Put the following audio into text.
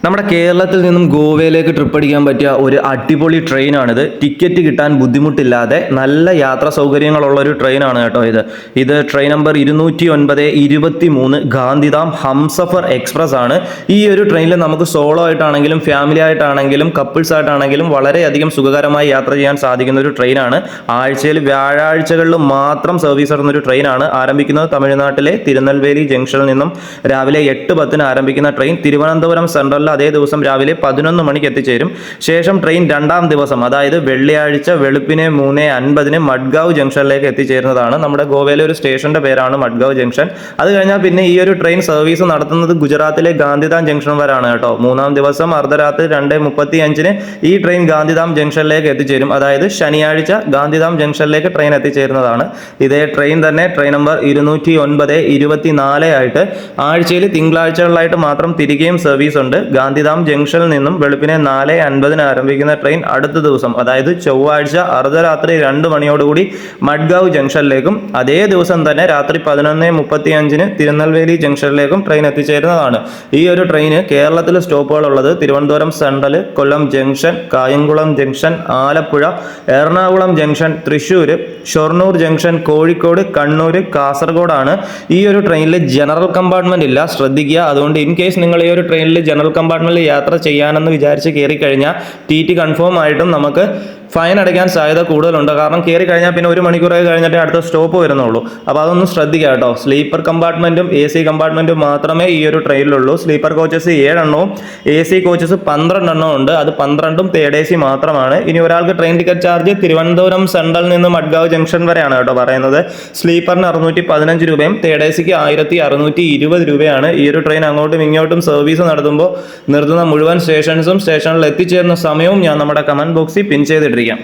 നമ്മുടെ കേരളത്തിൽ നിന്നും ഗോവയിലേക്ക് ട്രിപ്പ് അടിക്കാൻ പറ്റിയ ഒരു അടിപൊളി ട്രെയിനാണിത്. ടിക്കറ്റ് കിട്ടാൻ ബുദ്ധിമുട്ടില്ലാതെ നല്ല യാത്രാ സൗകര്യങ്ങളുള്ള ഒരു ട്രെയിനാണ് കേട്ടോ ഇത് train number 209/23 Gandhidham Humsafar express ആണ്. ഈ ഒരു ട്രെയിനിൽ നമുക്ക് സോളോ ആയിട്ടാണെങ്കിലും ഫാമിലി ആയിട്ടാണെങ്കിലും കപ്പിൾസ് ആയിട്ടാണെങ്കിലും വളരെയധികം സുഖകരമായി യാത്ര ചെയ്യാൻ സാധിക്കുന്ന ഒരു ട്രെയിനാണ്. ആഴ്ചയിൽ വ്യാഴാഴ്ചകളിൽ മാത്രം സർവീസ് നടത്തുന്ന ഒരു ട്രെയിനാണ്. ആരംഭിക്കുന്നത് തമിഴ്നാട്ടിലെ തിരുനെൽവേലി ജംഗ്ഷനിൽ നിന്നും രാവിലെ 8:10 ആരംഭിക്കുന്ന ട്രെയിൻ തിരുവനന്തപുരം സെൻട്രൽ അതേ ദിവസം രാവിലെ 11 മണിക്ക് എത്തിച്ചേരും. ശേഷം ട്രെയിൻ രണ്ടാം ദിവസം അതായത് വെള്ളിയാഴ്ച വെളുപ്പിനെ 3:50 മഡ്ഗാവ് ജംഗ്ഷനിലേക്ക് എത്തിച്ചേരുന്നതാണ്. നമ്മുടെ ഗോവയിലെ ഒരു സ്റ്റേഷന്റെ പേരാണ് മഡ്ഗാവ് ജംഗ്ഷൻ. അത് കഴിഞ്ഞാൽ പിന്നെ ഈ ഒരു ട്രെയിൻ സർവീസ് നടത്തുന്നത് ഗുജറാത്തിലെ ഗാന്ധിധാം ജംഗ്ഷൻ വരെയാണ് കേട്ടോ. മൂന്നാം ദിവസം അർദ്ധരാത്രി 2:35 ഈ ട്രെയിൻ ഗാന്ധിധാം ജംഗ്ഷനിലേക്ക് എത്തിച്ചേരും. അതായത് ശനിയാഴ്ച ഗാന്ധിധാം ജംഗ്ഷനിലേക്ക് ട്രെയിൻ എത്തിച്ചേരുന്നതാണ്. ഇതേ ട്രെയിൻ തന്നെ ട്രെയിൻ നമ്പർ 209/24 ആയിട്ട് ആഴ്ചയിൽ തിങ്കളാഴ്ചകളിലായിട്ട് മാത്രം തിരികെയും സർവീസ് ഉണ്ട്. ഗാന്ധിധാം ജംഗ്ഷനിൽ നിന്നും വെളുപ്പിനെ 4:50 ആരംഭിക്കുന്ന ട്രെയിൻ അടുത്ത ദിവസം അതായത് ചൊവ്വാഴ്ച അർദ്ധരാത്രി 2 മണിയോടുകൂടി മഡ്ഗാവ് ജംഗ്ഷനിലേക്കും അതേ ദിവസം തന്നെ രാത്രി 11:35 തിരുനെൽവേലി ജംഗ്ഷനിലേക്കും ട്രെയിൻ എത്തിച്ചേരുന്നതാണ്. ഈ ഒരു ട്രെയിന് കേരളത്തിൽ സ്റ്റോപ്പുകളുള്ളത് Thiruvananthapuram central, Kollam junction, Kayamkulam junction, Alappuzha, Ernakulam junction, Thrissur, Shoranur junction, Kozhikode, Kannur, കാസർഗോഡാണ്. ഈ ഒരു ട്രെയിനിൽ ജനറൽ കമ്പാർട്ട്മെന്റ് ഇല്ല, ശ്രദ്ധിക്കുക. അതുകൊണ്ട് ഇൻ കേസ് നിങ്ങൾ ഈ ഒരു ട്രെയിനിൽ ജനറൽ കമ്പാർട്ട്മെന്റിൽ യാത്ര ചെയ്യാനെന്ന് വിചാരിച്ച് കയറി കഴിഞ്ഞാൽ ടി കൺഫേം ആയിട്ടും നമുക്ക് ഫൈൻ അടയ്ക്കാൻ സാധ്യത കൂടുതലുണ്ട്. കാരണം കയറി കഴിഞ്ഞാൽ പിന്നെ 1 മണിക്കൂറായി കഴിഞ്ഞിട്ട് അടുത്ത സ്റ്റോപ്പ് വരുന്നുള്ളൂ. അപ്പോൾ അതൊന്ന് ശ്രദ്ധിക്കുക കേട്ടോ. സ്ലീപ്പർ കമ്പാർട്ട്മെന്റും AC കമ്പാർട്ട്മെന്റും മാത്രമേ ഈ ഒരു ട്രെയിനിലുള്ളൂ. സ്ലീപ്പർ കോച്ചസ് 7 എണ്ണവും AC കോച്ചസ് 12 എണ്ണവും ഉണ്ട്. അത് 12ഉം തേർഡ് AC മാത്രമാണ്. ഇനി ഒരാൾക്ക് train ticket charge Thiruvananthapuram central നിന്ന് മഡ്ഗാവ് ജംഗ്ഷൻ വരെയാണ് കേട്ടോ പറയുന്നത്. സ്ലീപ്പറിന് 615 രൂപയും തേർഡ് ACക്ക് 1620 രൂപയാണ്. ഈ ഒരു ട്രെയിൻ അങ്ങോട്ടും ഇങ്ങോട്ടും സർവീസ് നടത്തുമ്പോൾ നിർത്തുന്ന മുഴുവൻ സ്റ്റേഷൻസും സ്റ്റേഷനിൽ എത്തിച്ചേരുന്ന സമയവും ഞാൻ നമ്മുടെ കമന്റ് ബോക്സിൽ പിൻ ചെയ്തിട്ടിരിക്കാം.